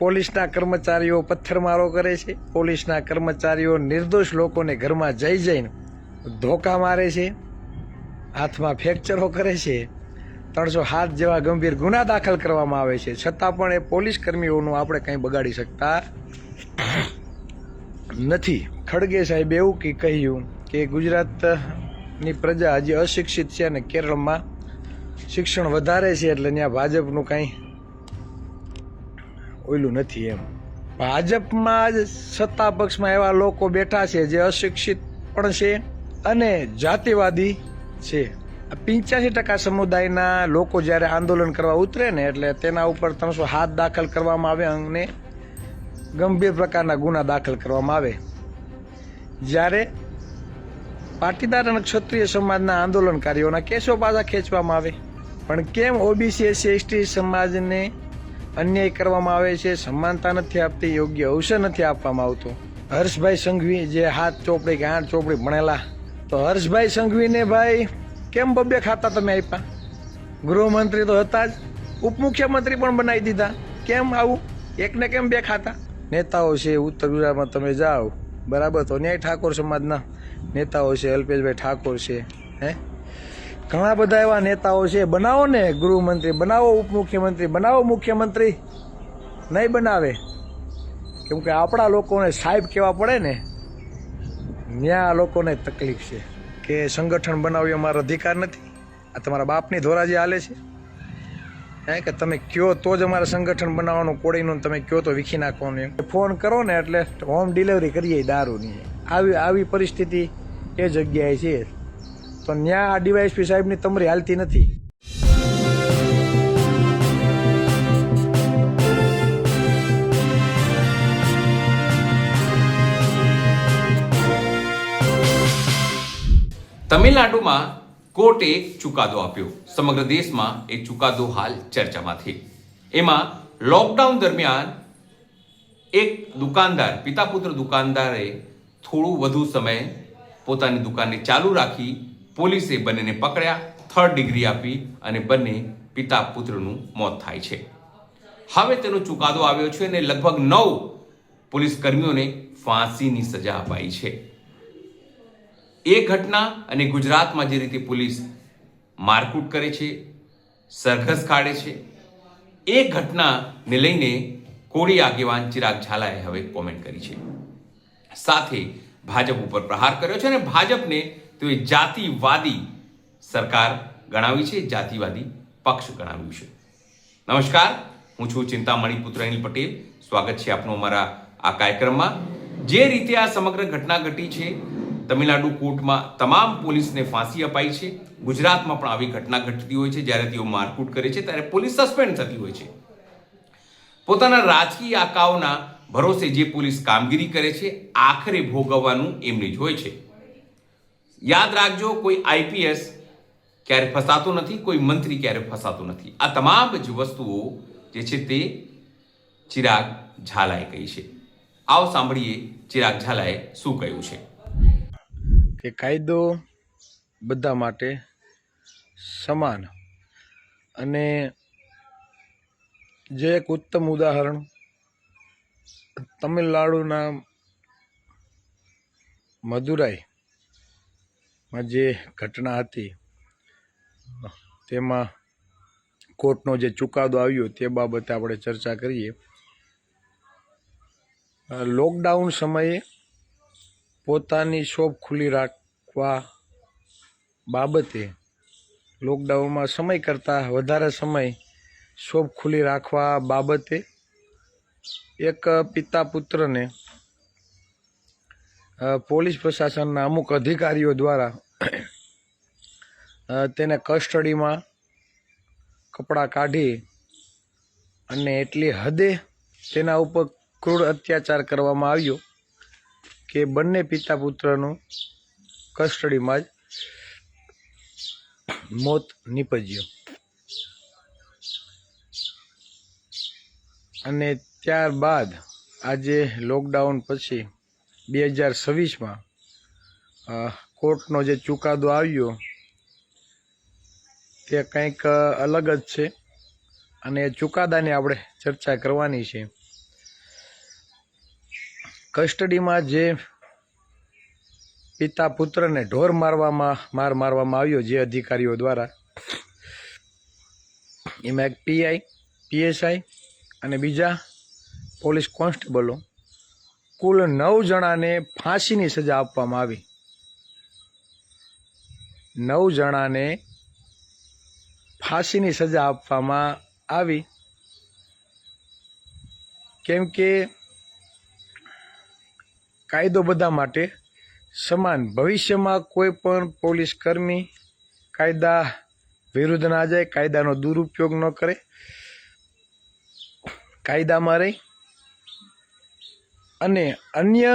પોલીસના કર્મચારીઓ પથ્થરમારો કરે છે, પોલીસના કર્મચારીઓ નિર્દોષ લોકોને ઘરમાં જઈને ધોકા મારે છે, હાથમાં ફ્રેક્ચરો કરે છે, 307 જેવા ગંભીર ગુના દાખલ કરવામાં આવે છે, છતાં પણ એ પોલીસ કર્મીઓનું આપણે કંઈ બગાડી શકતા નથી. ખડગે સાહેબે એવું કહ્યું કે ગુજરાતની પ્રજા હજી અશિક્ષિત છે અને કેરળમાં શિક્ષણ વધારે છે, એટલે ત્યાં ભાજપનું કાંઈ ઓયલું નથી. એમ ભાજપમાં જ સત્તા પક્ષમાં એવા લોકો બેઠા છે જે અશિક્ષિત પણ છે અને જાતિવાદી છે. 85% સમુદાયના લોકો જ્યારે આંદોલન કરવા ઉતરે ને એટલે તેના ઉપર 307 દાખલ કરવામાં આવે અને ગંભીર પ્રકારના ગુના દાખલ કરવામાં આવે. જ્યારે પાટીદાર અને ક્ષત્રિય સમાજના આંદોલનકારીઓના કેસો પાછા ખેંચવામાં આવે. પણ કેમ ઓબીસી એસસી એસટી સમાજને અન્યાય કરવામાં આવે છે, સમાનતા નથી આપતી, યોગ્ય અવસર નથી આપવામાં આવતો. હર્ષભાઈ સંઘવી જે 7 ચોપડી કે 8 ચોપડી ભણેલા, તો હર્ષભાઈ સંઘવીને ભાઈ કેમ બબ્બે ખાતા તમે આપ્યા? ગૃહમંત્રી તો હતા જ, ઉપમુખ્યમંત્રી પણ બનાવી દીધા. કેમ આવું? એકને કેમ 2 ખાતા? નેતાઓ છે ઉત્તર ગુજરાતમાં તમે જાઓ બરાબર, તો ન્યાય ઠાકોર સમાજના નેતાઓ છે, અલ્પેશભાઈ ઠાકોર છે, ઘણા બધા એવા નેતાઓ છે. બનાવો ને ગૃહમંત્રી, બનાવો ઉપમુખ્યમંત્રી, બનાવો મુખ્યમંત્રી. નહીં બનાવે કેમ કે આપણા લોકોને સાહેબ કહેવા પડે ને, ત્યાં આ લોકોને તકલીફ છે કે સંગઠન બનાવવી અમારો અધિકાર નથી. આ તમારા બાપની ધોરાજી હાલે છે કે તમે કયો તો જ અમારે સંગઠન બનાવવાનું, કોળીનું તમે કયો તો વીખી નાખવાનું. ફોન કરો ને એટલે હોમ ડિલિવરી કરીએ દારૂની. આવી પરિસ્થિતિ એ જગ્યાએ છે. તો ત્યાં આ ડીવાયએસપી સાહેબની તમરી હાલતી નથી. તમિલનાડુમાં કોર્ટે એક ચુકાદો આપ્યો. સમગ્ર દેશમાં એ ચુકાદો હાલ ચર્ચામાં છે. એમાં લોકડાઉન દરમિયાન એક દુકાનદાર, પિતા પુત્ર દુકાનદારે થોડું વધુ સમય પોતાની દુકાનને ચાલુ રાખી પોલીસે બંનેને પકડ્યા, 3rd ડિગ્રી આપી અને બંને પિતા પુત્રનું મોત થાય છે. હવે તેનો ચુકાદો આવ્યો છે અને લગભગ 9 પોલીસ કર્મીઓને ફાંસીની સજા અપાઈ છે. એ ઘટના અને ગુજરાતમાં જે રીતે પોલીસ મારકૂટ કરે છે, સરઘસ કાઢે છે, એ ઘટનાને લઈને કોળી આગેવાન ચિરાગ ઝાલાએ હવે કોમેન્ટ કરી છે. સાથે ભાજપ ઉપર પ્રહાર કર્યો છે અને ભાજપને તેઓએ જાતિવાદી સરકાર ગણાવી છે, જાતિવાદી પક્ષ ગણાવ્યું છે. નમસ્કાર, હું છું ચિંતામણી પુત્ર અનિલ પટેલ. સ્વાગત છે આપનું અમારા આ કાર્યક્રમમાં. જે રીતે આ સમગ્ર ઘટના ઘટી છે, તમિલનાડુ કોર્ટમાં તમામ પોલીસને ફાંસી અપાઈ છે. ગુજરાતમાં પણ આવી ઘટના ઘટતી હોય છે. જ્યારે તેઓ મારકૂટ કરે છે ત્યારે પોલીસ સસ્પેન્ડ થતી હોય છે. પોતાના રાજકીય આકાઓના ભરોસે જે પોલીસ કામગીરી કરે છે, આખરે ભોગવવાનું એમને જ હોય છે. યાદ રાખજો, કોઈ આઈપીએસ ક્યારે ફસાતો નથી, કોઈ મંત્રી ક્યારે ફસાતો નથી. આ તમામ જ વસ્તુઓ જે છે તે ચિરાગ ઝાલાએ કહી છે. આવો સાંભળીએ ચિરાગ ઝાલાએ શું કહ્યું છે. કે કાયદો બધા માટે સમાન, અને જે એક ઉત્તમ ઉદાહરણ તમિલનાડુના મદુરાઈમાં જે ઘટના હતી, તેમાં કોર્ટનો જે ચુકાદો આવ્યો તે બાબતે આપણે ચર્ચા કરીએ. લોકડાઉન સમયે પોતાની શોપ ખુલ્લી રાખવા બાબતે, લોકડાઉનમાં સમય કરતાં વધારે સમય શોપ ખુલ્લી રાખવા બાબતે એક પિતા પુત્રને પોલીસ પ્રશાસનના અમુક અધિકારીઓ દ્વારા તેને કસ્ટડીમાં કપડાં કાઢી અને એટલી હદે તેના ઉપર ક્રૂર અત્યાચાર કરવામાં આવ્યો કે બંને પિતા પુત્રનું કસ્ટડીમાં જ મોત નીપજ્યું. અને ત્યારબાદ આજે લોકડાઉન પછી 2026માં કોર્ટનો જે ચુકાદો આવ્યો તે કંઈક અલગ જ છે, અને એ ચુકાદાની આપણે ચર્ચા કરવાની છે. કસ્ટડીમાં જે પિતા પુત્રને ઢોર માર મારવામાં આવ્યો જે અધિકારીઓ દ્વારા, એમાં એક પીઆઈ, પીએસઆઈ અને બીજા પોલીસ કોન્સ્ટેબલો, કુલ 9 જણાને ફાંસીની સજા આપવામાં આવી. 9 જણાને ફાંસીની સજા આપવામાં આવી, કેમ કે કાયદો બધા માટે સમાન. ભવિષ્યમાં કોઈ પણ પોલીસ કર્મી કાયદા વિરુદ્ધ ના જાય, કાયદાનો દુરુપયોગ ન કરે, કાયદામાં રહી અને અન્ય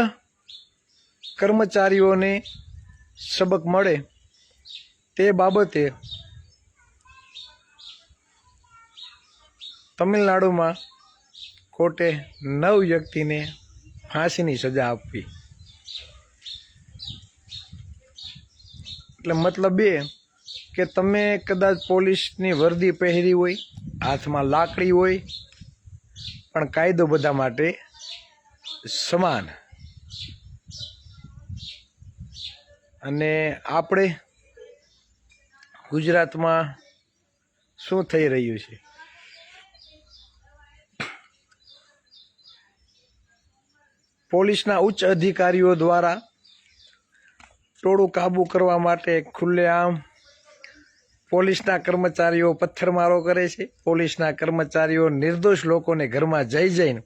કર્મચારીઓને સબક મળે તે બાબતે તમિલનાડુમાં કોર્ટે 9 વ્યક્તિને ફાંસીની સજા આપવી. એટલે મતલબ એ કે તમે કદાચ પોલીસની વર્દી પહેરી હોય, હાથમાં લાકડી હોય, પણ કાયદો બધા માટે સમાન. અને આપણે ગુજરાતમાં શું થઈ રહ્યું છે? પોલીસના ઉચ્ચ અધિકારીઓ દ્વારા ટોળું કાબુ કરવા માટે ખુલ્લેઆમ પોલીસના કર્મચારીઓ પથ્થરમારો કરે છે. પોલીસના કર્મચારીઓ નિર્દોષ લોકોને ઘરમાં જઈને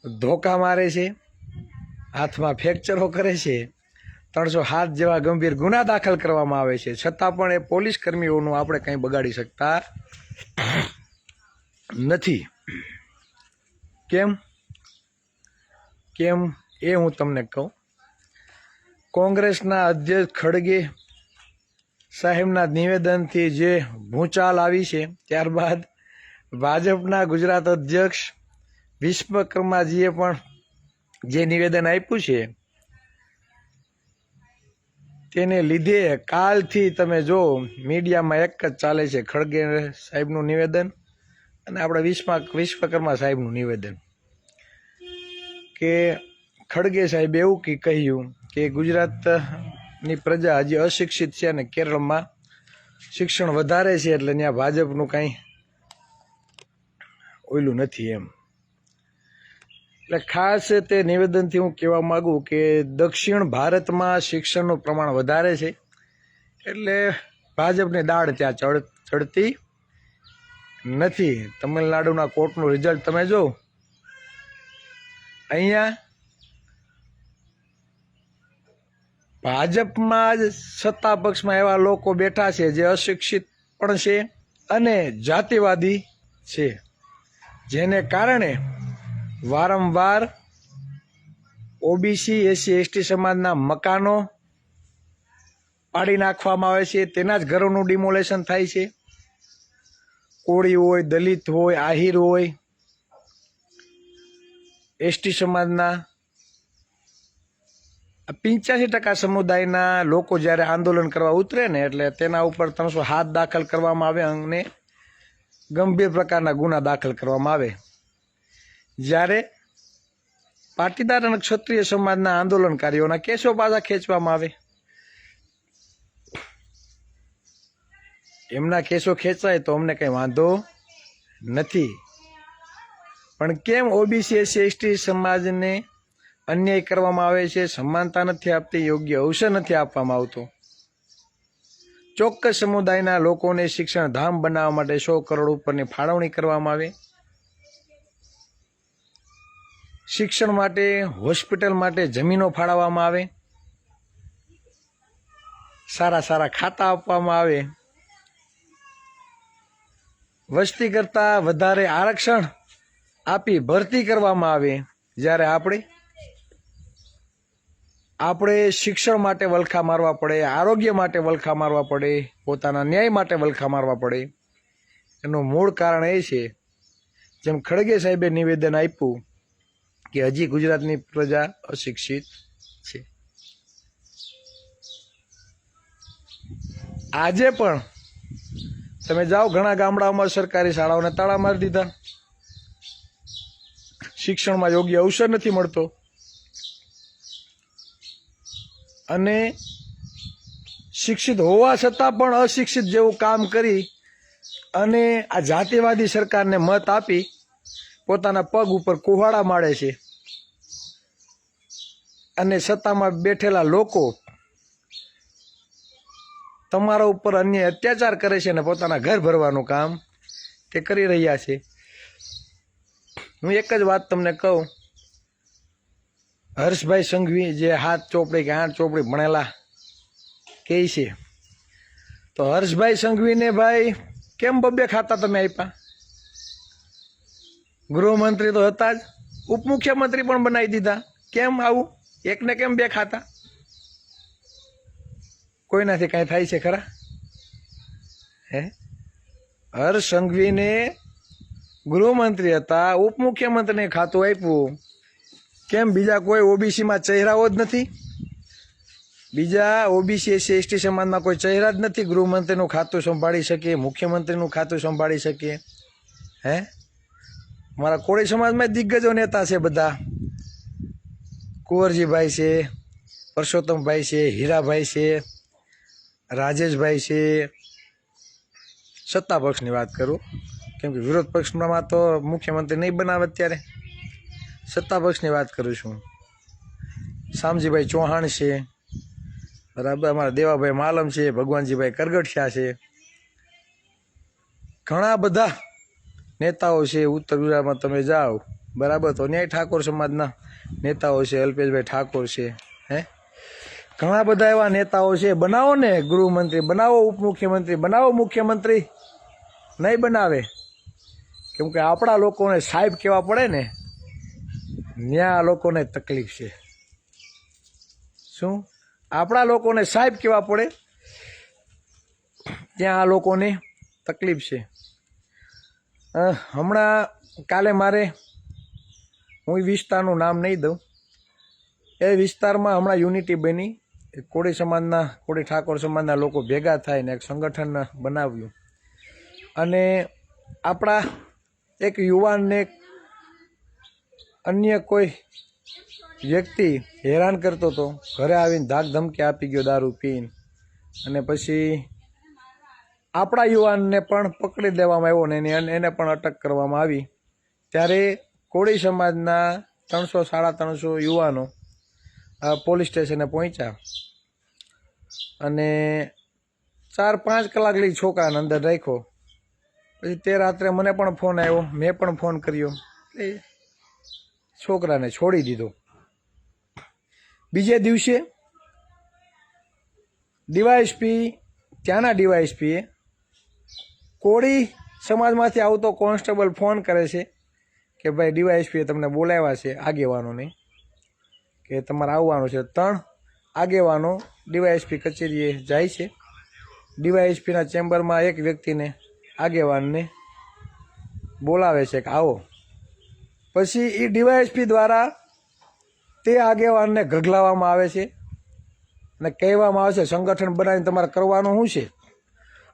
ધોકા મારે છે, હાથમાં ફ્રેક્ચરો કરે છે, 307 જેવા ગંભીર ગુના દાખલ કરવામાં આવે છે. છતાં પણ એ પોલીસ કર્મીઓનું આપણે કંઈ બગાડી શકતા નથી. કેમ એ હું તમને કહું. કોંગ્રેસના અધ્યક્ષ ખડગે સાહેબના નિવેદનથી જે ભૂચાલ આવી છે, ત્યારબાદ ભાજપના ગુજરાત અધ્યક્ષ વિશ્વકર્માજીએ પણ જે નિવેદન આપ્યું છે તેને લીધે કાલથી તમે જો મીડિયામાં એક જ ચાલે છે, ખડગે સાહેબનું નિવેદન અને આપણે વિશ્વકર્મા સાહેબનું નિવેદન. કે ખડગે સાહેબ એવું કહ્યું કે ગુજરાતની પ્રજા હજી અશિક્ષિત છે અને કેરળમાં શિક્ષણ વધારે છે, એટલે ત્યાં ભાજપનું કાંઈ ઓયલું નથી એમ. એટલે ખાસ તે નિવેદનથી હું કહેવા માગું કે દક્ષિણ ભારતમાં શિક્ષણનું પ્રમાણ વધારે છે, એટલે ભાજપની દાળ ત્યાં ચડતી નથી. તમિલનાડુના કોર્ટનું રિઝલ્ટ તમે જો, અહીંયા ભાજપમાં જ સત્તા પક્ષમાં એવા લોકો બેઠા છે જે અશિક્ષિત પણ છે અને જાતિવાદી છે, જેને કારણે વારંવાર ઓબીસી, એસસી, એસટી સમાજના મકાનો પાડી નાખવામાં આવે છે, તેના જ ઘરોનું ડિમોલેશન થાય છે. કોળી હોય, દલિત હોય, આહિર હોય, એસટી સમાજના 85% સમુદાયના લોકો જ્યારે આંદોલન કરવા ઉતરે ને એટલે તેના ઉપર 307 દાખલ કરવામાં આવે અને ગંભીર પ્રકારના ગુના દાખલ કરવામાં આવે. જ્યારે પાટીદાર અને ક્ષત્રિય સમાજના આંદોલનકારીઓના કેસો પાછા ખેંચવામાં આવે. એમના કેસો ખેંચાય તો અમને કંઈ વાંધો નથી, પણ કેમ ઓબીસી, એસસી, એસટી સમાજને અન્યાય કરવામાં આવે છે, સમાનતા નથી આપતી, યોગ્ય અવસર નથી આપવામાં આવતો. ચોક્કસ સમુદાયના લોકોને શિક્ષણ ધામ બનાવવા માટે 100 કરોડ ઉપરની ફાળવણી કરવામાં આવે. શિક્ષણ માટે, હોસ્પિટલ માટે જમીનો ફાળવવામાં આવે, સારા ખાતા આપવામાં આવે, વસ્તી કરતાં વધારે આરક્ષણ આપી ભરતી કરવામાં આવે. જ્યારે આપણે શિક્ષણ માટે વલખા મારવા પડે, આરોગ્ય માટે વલખા મારવા પડે, પોતાના ન્યાય માટે વલખા મારવા પડે. એનું મૂળ કારણ એ છે, જેમ ખડગે સાહેબે નિવેદન આપ્યું કે હજી ગુજરાતની પ્રજા અશિક્ષિત છે. આજે પણ તમે જાઓ, ઘણા ગામડાઓમાં સરકારી શાળાઓને તાળા મારી દીધા, શિક્ષણમાં યોગ્ય અવસર નથી મળતો. અને શિક્ષિત હોવા છતાં પણ અશિક્ષિત જેવું કામ કરી અને આ જાતિવાદી સરકારને મત આપી પોતાના પગ ઉપર કુહાડા મારે છે. અને સત્તામાં બેઠેલા લોકો તમારા ઉપર અન્ય અત્યાચાર કરે છે અને પોતાના ઘર ભરવાનું કામ તે કરી રહ્યા છે. હું એક જ વાત તમને કહું, હર્ષભાઈ સંઘવી જે 7 ચોપડી કે 8 ચોપડી ભણેલા કહે છે, તો હર્ષભાઈ સંઘવીને ભાઈ કેમ 2 ખાતા તમે આપ્યા? ગૃહમંત્રી તો હતા જ, ઉપમુખ્યમંત્રી પણ બનાવી દીધા. કેમ આવું? એકને કેમ 2 ખાતા? કોઈનાથી કાંઈ થાય છે ખરા? હે, હર્ષ સંઘવીને ગૃહમંત્રી હતા, ઉપમુખ્યમંત્રીને ખાતું આપ્યું. કેમ બીજા કોઈ ઓબીસીમાં ચહેરાઓ જ નથી? બીજા ઓબીસી એસસી એસટી સમાજના કોઈ ચહેરા જ નથી ગૃહમંત્રીનું ખાતું સંભાળી શકે, મુખ્યમંત્રીનું ખાતું સંભાળી શકે? હે, મારા કોળી સમાજમાં દિગ્ગજો નેતા છે બધા. કુંવરજીભાઈ છે, પરસોત્તમભાઈ છે, હીરાભાઈ છે, રાજેશભાઈ છે. સત્તા પક્ષની વાત કરું, કેમ કે વિરોધ પક્ષમાં તો મુખ્યમંત્રી નહીં બનાવે અત્યારે. સત્તા પક્ષની વાત કરું છું. શામજીભાઈ ચૌહાણ છે, બરાબર, અમારા દેવાભાઈ માલમ છે, ભગવાનજીભાઈ કરગઠિયા છે. ઘણા બધા નેતાઓ છે. ઉત્તર ગુજરાતમાં તમે જાઓ, બરાબર, તો ન્યાય ઠાકોર સમાજના નેતાઓ છે, અલ્પેશભાઈ ઠાકોર છે. હે, ઘણા બધા એવા નેતાઓ છે. બનાવો ને ગૃહમંત્રી, બનાવો ઉપમુખ્યમંત્રી, બનાવો મુખ્યમંત્રી. નહીં બનાવે, કેમ કે આપણા લોકોને સાહેબ કહેવા પડે ને, ત્યાં લોકોને તકલીફ છે. શું? આપણા લોકોને સાહેબ કહેવા પડે, ત્યાં આ લોકોને તકલીફ છે. હમણાં કાલે મારે, હું વિસ્તારનું નામ નહીં દઉં, એ વિસ્તારમાં હમણાં યુનિટી બની. કોળી સમાજના, કોળી ઠાકોર સમાજના લોકો ભેગા થઈને એક સંગઠન બનાવ્યું અને આપણા એક યુવાનને અન્ય કોઈ વ્યક્તિ હેરાન કરતો હતો, ઘરે આવીને ધાક ધમકી આપી ગયો દારૂ પીને, અને પછી આપણા યુવાનને પણ પકડી દેવામાં આવ્યો ને એને પણ અટક કરવામાં આવી. ત્યારે કોળી સમાજના 300-350 યુવાનો પોલીસ સ્ટેશને પહોંચ્યા અને 4-5 કલાક લઈ છોકરાને અંદર રાખ્યો. પછી તે રાત્રે મને પણ ફોન આવ્યો, મેં પણ ફોન કર્યો, એ છોકરાને છોડી દીધો. બીજે દિવસે ડીવાયએસપી, ત્યાંના ડીવાયએસપીએ કોળી સમાજમાંથી આવતો કોન્સ્ટેબલ ફોન કરે છે કે ભાઈ ડીવાયએસપીએ તમને બોલાવ્યા છે, આગેવાનોને, કે તમારે આવવાનું છે. 3 આગેવાનો ડીવાયએસપી કચેરીએ જાય છે. ડીવાયએસપીના ચેમ્બરમાં એક વ્યક્તિને, આગેવાનને બોલાવે છે કે આવો. પછી એ ડીવાયએસપી દ્વારા તે આગેવાનને ગગલાવવામાં આવે છે અને કહેવામાં આવે છે સંગઠન બનાવીને તમારે કરવાનું શું છે?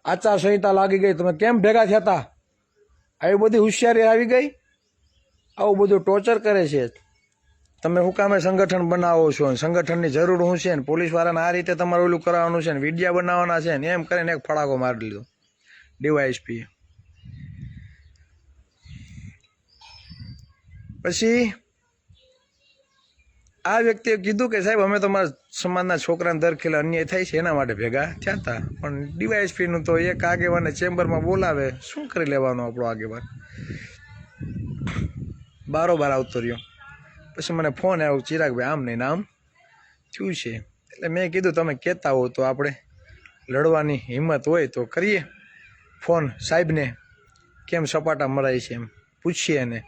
આચારસંહિતા લાગી ગઈ, તમે કેમ ભેગા થયા હતા? આવી બધી હોશિયારી આવી ગઈ. આવું બધું ટોર્ચર કરે છે. તમે શું કામે સંગઠન બનાવો છો, સંગઠનની જરૂર શું છે, ને પોલીસવાળાને આ રીતે તમારે ઓલું કરવાનું છે, ને વિડિયા બનાવવાના છે, ને એમ કરીને એક ફડાકો મારી લીધો ડીવાયએસપીએ. પછી આ વ્યક્તિએ કીધું કે સાહેબ અમે તમારા સમાજના છોકરાને દરખેલે અન્યાય થાય છે એના માટે ભેગા થયા હતા, પણ ડીવાયએસપીનું તો એક આગેવાનને ચેમ્બરમાં બોલાવે, શું કરી લેવાનું આપણો આગેવાન? બારોબાર આવતો રહ્યો. પછી મને ફોન આવ્યો, ચિરાગભાઈ આમ નહીં આમ થયું છે. એટલે મેં કીધું તમે કહેતા હો તો આપણે લડવાની હિંમત હોય તો કરીએ ફોન સાહેબને, કેમ સપાટા મરાય છે એમ પૂછીએ એને.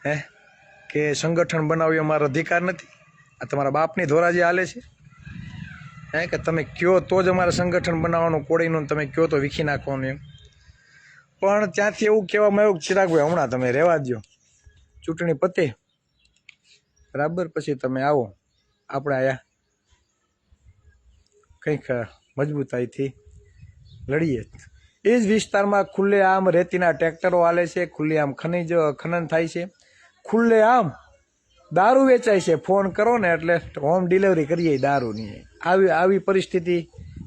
હે, કે સંગઠન બનાવવી અમારો અધિકાર નથી? આ તમારા બાપની ધોરાજી હાલે છે? હે, કે તમે કયો તો જ અમારે સંગઠન બનાવવાનું કોળીનું, તમે કયો તો વીખી નાખવાનું એમ. પણ ત્યાંથી એવું કહેવામાં આવ્યું ચિરાગભાઈ હમણાં તમે રહેવા દો, ચૂંટણી પતે બરાબર પછી તમે આવો, આપણે આયા કંઈક મજબૂતાઈથી લડીએ. એ જ વિસ્તારમાં ખુલ્લે આમ રેતીના ટ્રેક્ટરો હાલે છે, ખુલ્લે આમ ખનિજ ખનન થાય છે, ખુલ્લે આમ દારૂ વેચાય છે. ફોન કરો ને એટલે હોમ ડિલિવરી કરીએ દારૂની. આવી પરિસ્થિતિ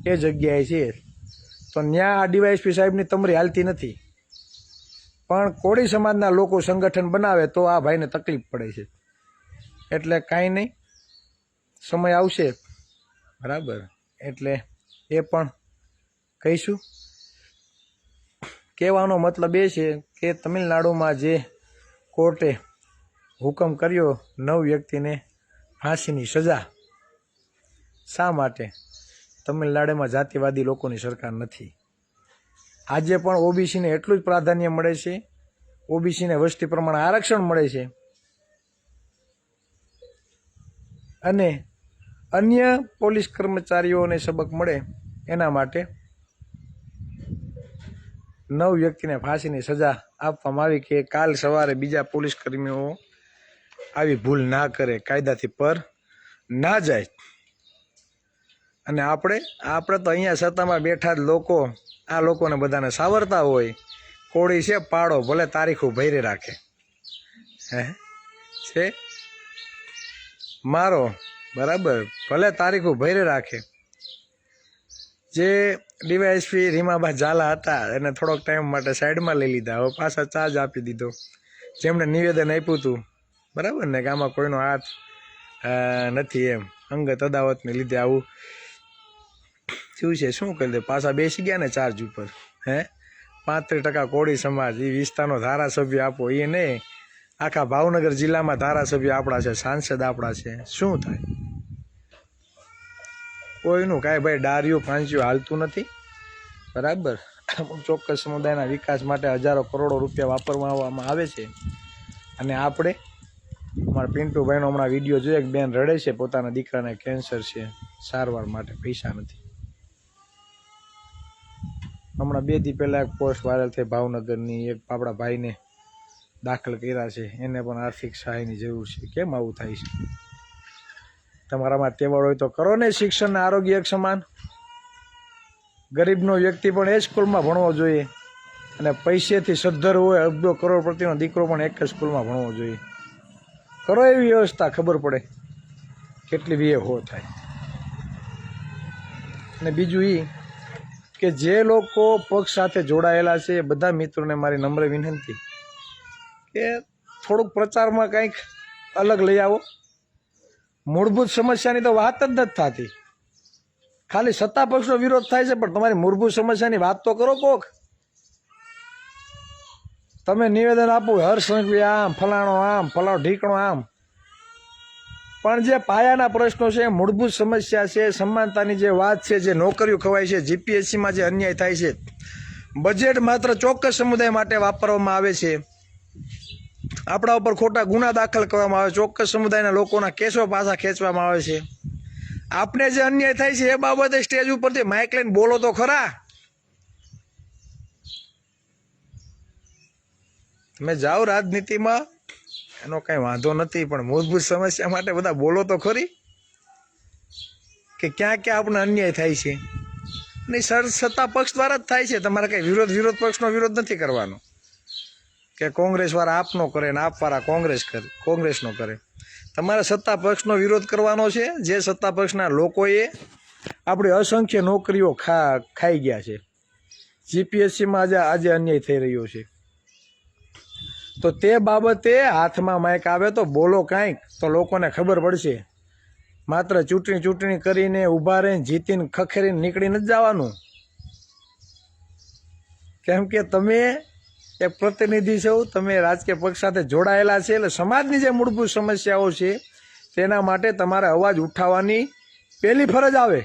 એ જગ્યાએ છે. તો ત્યાં આ ડીવાયએસપી સાહેબની તમરી હાલતી નથી, પણ કોળી સમાજના લોકો સંગઠન બનાવે તો આ ભાઈને તકલીફ પડે છે. એટલે કાંઈ નહીં, સમય આવશે બરાબર, એટલે એ પણ કહીશું. કહેવાનો મતલબ એ છે કે તમિલનાડુમાં જે કોર્ટે હુકમ કર્યો 9 વ્યક્તિને ફાંસીની સજા, શા માટે? તમિલનાડુમાં જાતિવાદી લોકોની સરકાર નથી. આજે પણ ઓબીસીને એટલું જ પ્રાધાન્ય મળે છે, ઓબીસીને વસ્તી પ્રમાણે આરક્ષણ મળે છે, અને અન્ય પોલીસ કર્મચારીઓને સબક મળે એના માટે 9 વ્યક્તિને ફાંસીની સજા આપવામાં આવી કે કાલ સવારે બીજા પોલીસ કર્મીઓ આવી ભૂલ ના કરે, કાયદાથી પર ના જાય. અને આપણે તો અહીંયા સત્તામાં બેઠા જ લોકો આ લોકોને બધાને સાવરતા હોય. કોળી છે પાડો, ભલે તારીખો ભૈરે રાખે, હે છે મારો બરાબર, ભલે તારીખો ભૈરે રાખે. જે ડીવાયએસપી રીમાબા ઝાલા હતા એને થોડોક ટાઈમ માટે સાઈડમાં લઈ લીધા, હવે પાછા ચાર્જ આપી દીધો. જેમણે નિવેદન આપ્યું હતું બરાબર ને કે આમાં કોઈનો હાથ નથી, એમ અંગત અદાવતને લીધે આવું થયું છે. શું કરી દે, પાછા બેસી ગયા ને ચાર્જ ઉપર. હે 35% કોળી સમાજ, એ વિસ્તારનો ધારાસભ્ય આપો, એ નહીં, આખા ભાવનગર જિલ્લામાં ધારાસભ્ય આપણા છે, સાંસદ આપણા છે. શું થાય? કોઈનું કાંઈ ભાઈ ડાર્યું ફાંસ્યું હાલતું નથી બરાબર. અમુક ચોક્કસ સમુદાયના વિકાસ માટે હજારો કરોડો રૂપિયા વાપરવામાં આવે છે. અને આપણે અમારા પિન્ટુભાઈનો હમણાં વિડીયો જોઈએ કે બેન રડે છે, પોતાના દીકરાને કેન્સર છે, સારવાર માટે પૈસા નથી. હમણાં 2 દી પહેલાં એક પોસ્ટ વાયરલ થઈ ભાવનગરની, એક આપણા ભાઈને દાખલ કર્યા છે, એને પણ આર્થિક સહાયની જરૂર છે. કેમ આવું થાય છે? તમારામાં તેવડ હોય તો કરો ને. શિક્ષણ અને આરોગ્ય એક સમાન. ગરીબનો વ્યક્તિ પણ એ સ્કૂલમાં ભણવો જોઈએ, અને પૈસેથી સદ્ધર હોય અબજો કરોડપતિનો દીકરો પણ એક જ સ્કૂલમાં ભણવો જોઈએ. કરો એવી વ્યવસ્થા, ખબર પડે કેટલી વીએ હો થાય. અને બીજું એ કે જે લોકો પક્ષ સાથે જોડાયેલા છે એ બધા મિત્રોને મારી નમ્ર વિનંતી કે થોડુંક પ્રચારમાં કંઈક અલગ લઈ આવો. મૂળભૂત સમસ્યાની તો વાત જ નથી થતી. ખાલી સત્તા પક્ષનો વિરોધ થાય છે, પણ તમારી મૂળભૂત સમસ્યાની વાત તો કરો કોક. તમે નિવેદન આપો હર્ષ સંઘવી આમ, ફલાણો ઢીકણો આમ, પણ જે પાયાના પ્રશ્નો છે, મૂળભૂત સમસ્યા છે, સમાનતાની જે વાત છે, જે નોકરીઓ ખવાય છે, જીપીએસસીમાં જે અન્યાય થાય છે, બજેટ માત્ર ચોક્કસ સમુદાય માટે વાપરવામાં આવે છે, આપણા ઉપર ખોટા ગુના દાખલ કરવામાં આવે, ચોક્કસ સમુદાયના લોકોના કેસો પાછા ખેંચવામાં આવે છે. આપણે જે અન્યાય થાય છે એ બાબતે સ્ટેજ ઉપરથી માઇક લઈને બોલો તો ખરા. તમે જાઓ રાજનીતિમાં, એનો કઈ વાંધો નથી, પણ મૂળભૂત સમસ્યા માટે બધા બોલો તો ખરી કે ક્યાં ક્યાં આપણને અન્યાય થાય છે. નહીં, સત્તા પક્ષ દ્વારા જ થાય છે. તમારે કઈ વિરોધ પક્ષનો વિરોધ નથી કરવાનો કે કોંગ્રેસ વાળા આપનો કરે ને આપવાળા કોંગ્રેસનો કરે. તમારે સત્તા પક્ષનો વિરોધ કરવાનો છે. જે સત્તા પક્ષના લોકોએ આપણી અસંખ્ય નોકરીઓ ખાઈ ગયા છે. જીપીએસસીમાં આજે અન્યાય થઈ રહ્યો છે, તો તે બાબતે હાથમાં માઇક આવે તો બોલો કાંઈક, તો લોકોને ખબર પડશે. માત્ર ચૂંટણી કરીને ઊભા રહીને જીતીને ખખેરીને નીકળી નથી જવાનું. કેમ કે તમે એક પ્રતિનિધિ છો, તમે રાજકીય પક્ષ સાથે જોડાયેલા છે, એટલે સમાજની જે મૂળભૂત સમસ્યાઓ છે તેના માટે તમારે અવાજ ઉઠાવવાની પહેલી ફરજ આવે.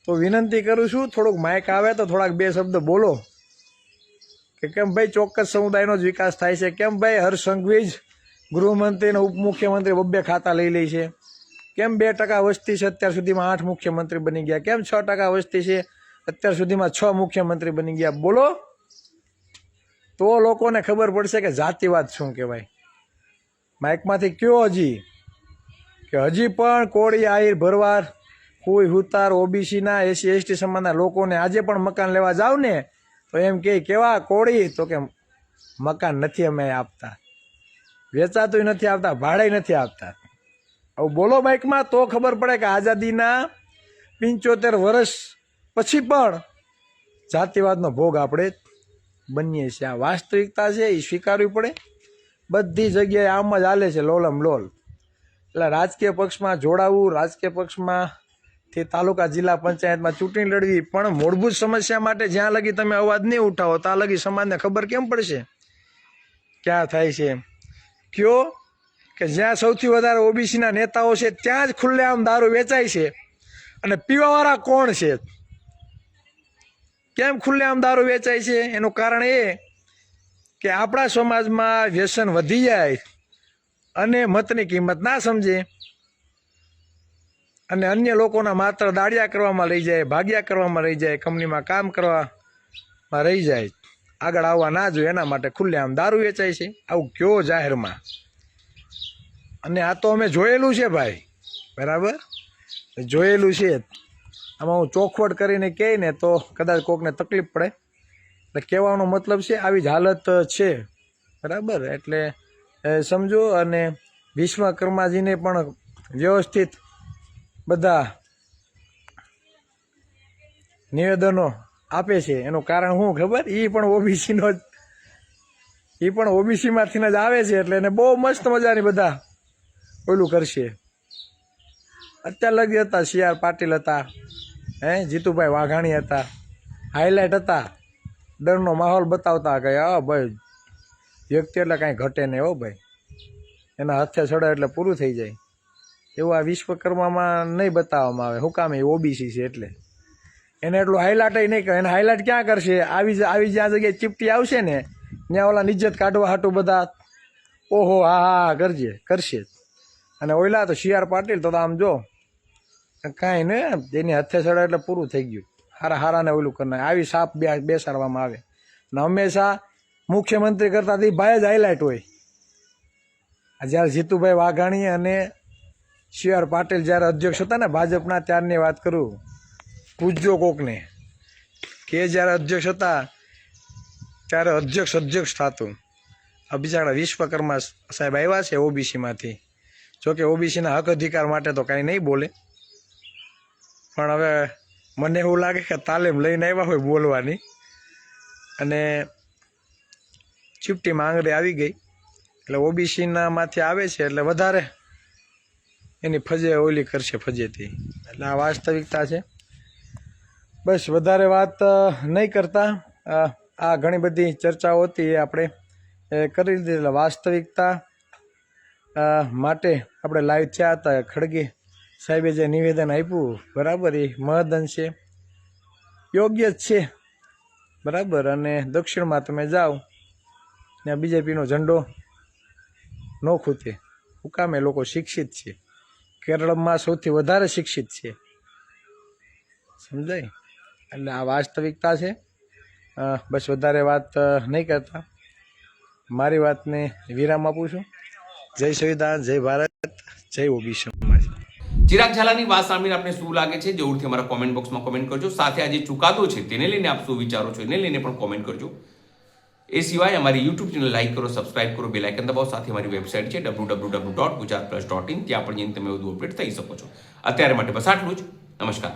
તો વિનંતી કરું છું, થોડુંક માઇક આવે તો થોડાક 2 શબ્દ બોલો કે કેમ ભાઈ ચોક્કસ સમુદાયનો જ વિકાસ થાય છે, કેમ ભાઈ હર્ષ સંઘવી જ ગૃહમંત્રી અને ઉપમુખ્યમંત્રી 2 ખાતા લઈ લે છે, કેમ 2% વસ્તી છે અત્યાર સુધીમાં 8 મુખ્યમંત્રી બની ગયા, કેમ 6% વસ્તી છે અત્યાર સુધીમાં 6 મુખ્યમંત્રી બની ગયા. બોલો તો લોકોને ખબર પડશે કે જાતિવાદ શું કહેવાય. માઇકમાંથી કયો કે હજી પણ કોળી, આહિર, ભરવાડ, કોઈ હુતાર, ઓબીસીના, એસસી એસટી સમાજના લોકોને આજે પણ મકાન લેવા જાવ ને તો એમ કે કેવા કોળી, તો કે મકાન નથી અમે આપતા, વેચાતું નથી આપતા, ભાડે નથી આપતા. હવે બોલો માઇકમાં તો ખબર પડે કે આઝાદીના 75 વર્ષ પછી પણ જાતિવાદનો ભોગ આપણે બનીએ છીએ. આ વાસ્તવિકતા છે, એ સ્વીકારવી પડે. બધી જગ્યાએ આમ જ હાલે છે લોલમ લોલ. એટલે રાજકીય પક્ષમાં જોડાવું, રાજકીય પક્ષમાંથી તાલુકા જિલ્લા પંચાયતમાં ચૂંટણી લડવી, પણ મૂળભૂત સમસ્યા માટે જ્યાં લગી તમે અવાજ નહીં ઉઠાવો ત્યાં લગી સમાજને ખબર કેમ પડશે ક્યાં થાય છે? કયો કે જ્યાં સૌથી વધારે ઓબીસીના નેતાઓ છે ત્યાં જ ખુલ્લેઆમ દારૂ વેચાય છે, અને પીવાવાળા કોણ છે? કેમ ખુલ્લેઆમ દારૂ વેચાય છે? એનું કારણ એ કે આપણા સમાજમાં વ્યસન વધી જાય અને મતની કિંમત ના સમજે, અને અન્ય લોકોના માત્ર દાડિયા કરવામાં લઈ જાય, ભાગ્યા કરવામાં રહી જાય, કંપનીમાં કામ કરવામાં રહી જાય, આગળ આવવા ના જોઈએ, એના માટે ખુલ્લેઆમ દારૂ વેચાય છે. આવું કયો જાહેરમાં? અને આ તો અમે જોયેલું છે ભાઈ, બરાબર, જોયેલું છે. આમાં હું ચોખવટ કરીને કહે ને તો કદાચ કોકને તકલીફ પડે, એટલે કહેવાનો મતલબ છે આવી જ હાલત છે, બરાબર. એટલે સમજો. અને વિશ્વકર્માજીને પણ વ્યવસ્થિત બધા નિવેદનો આપે છે. એનું કારણ શું ખબર? એ પણ ઓબીસીનો જ, એ પણ ઓબીસીમાંથી જ આવે છે, એટલે એને બહુ મસ્ત મજાની બધા ઓલું કરશે. અત્યાર લગી હતા CR પાટીલ હતા, જીતુભાઈ વાઘાણી હતા, હાઈલાઇટ હતા, ડરનો માહોલ બતાવતા કે હા ભાઈ વ્યક્તિ એટલે કાંઈ ઘટે નહીં હો ભાઈ, એના હાથે ચડે એટલે પૂરું થઈ જાય. એવું આ વિશ્વકર્મામાં નહીં બતાવવામાં આવે. શું કામ? એ ઓબીસી છે એટલે એને એટલું હાઈલાઇટ નહીં કરે. એને હાઈલાઇટ ક્યાં કરશે? આવી જ્યાં જગ્યાએ ચીપટી આવશે ને ત્યાં ઓલા નિજ્જત કાઢવા હાટું બધા ઓહો હા કરશે. અને ઓલા તો CR પાટીલ તો આમ જો કાંઈ ને એની હથે ચડે એટલે પૂરું થઈ ગયું. હારાને ઓલું કરનાર આવી સાપ બેસાડવામાં આવે. અને હંમેશા મુખ્યમંત્રી કરતાથી ભાઈ જ હાઈલાઇટ હોય. જ્યારે જીતુભાઈ વાઘાણી અને CR પાટીલ જ્યારે અધ્યક્ષ હતા ને ભાજપના, ત્યારની વાત કરું, પૂછજો કોકને કે જ્યારે અધ્યક્ષ હતા ત્યારે અધ્યક્ષ થતું. આ બિચારા વિશ્વકર્મા સાહેબ આવ્યા છે ઓબીસીમાંથી. જોકે ઓબીસીના હક અધિકાર માટે તો કાંઈ નહીં બોલે, પણ હવે મને એવું લાગે કે તાલીમ લઈને આવ્યા હોય બોલવાની, અને ચીપટીમાં આંગળી આવી ગઈ. એટલે ઓબીસીના માંથી આવે છે એટલે વધારે એની ફજે ઓલી કરશે ફજેથી. એટલે આ વાસ્તવિકતા છે. બસ વધારે વાત નહીં કરતા, આ ઘણી બધી ચર્ચાઓ હતી એ આપણે કરી લીધી. એટલે વાસ્તવિકતા માટે આપણે લાઈવ થયા હતા. ખડગે સાહેબે જે નિવેદન આપ્યું, બરાબર, એ મહદઅંશે યોગ્ય જ છે, બરાબર. અને દક્ષિણમાં તમે જાઓ ત્યાં બીજેપીનો ઝંડો ન ખૂતે. શું કામ? એ લોકો શિક્ષિત છે. કેરળમાં સૌથી વધારે શિક્ષિત છે, સમજાય? એટલે આ વાસ્તવિકતા છે. બસ વધારે વાત નહીં કરતા, મારી વાતને વિરામ આપું છું. જય સંવિધાન, જય ભારત, જય ઓબીસી સમાજ. ચિરાગ ઝાલાની વાત સાંભળીને આપને શું લાગે છે? જરૂરથી અમારા કોમેન્ટ બોક્સમાં કોમેન્ટ કરજો. સાથે આ જે ચુકાદો છે તેને લઈને આપ શું વિચારો છો એને લઈને પણ કોમેન્ટ કરજો. એ સિવાય અમારી યુટ્યુબ ચેનલ લાઈક કરો, સબસ્ક્રાઇબ કરો, બેલ આઇકન દબાવો. સાથે અમારી વેબસાઇટ છે www.gujaratplus.in, ત્યાં પણ જઈને તમે વધુ અપડેટ થઈ શકો છો. અત્યારે માટે બસ આટલું જ. નમસ્કાર.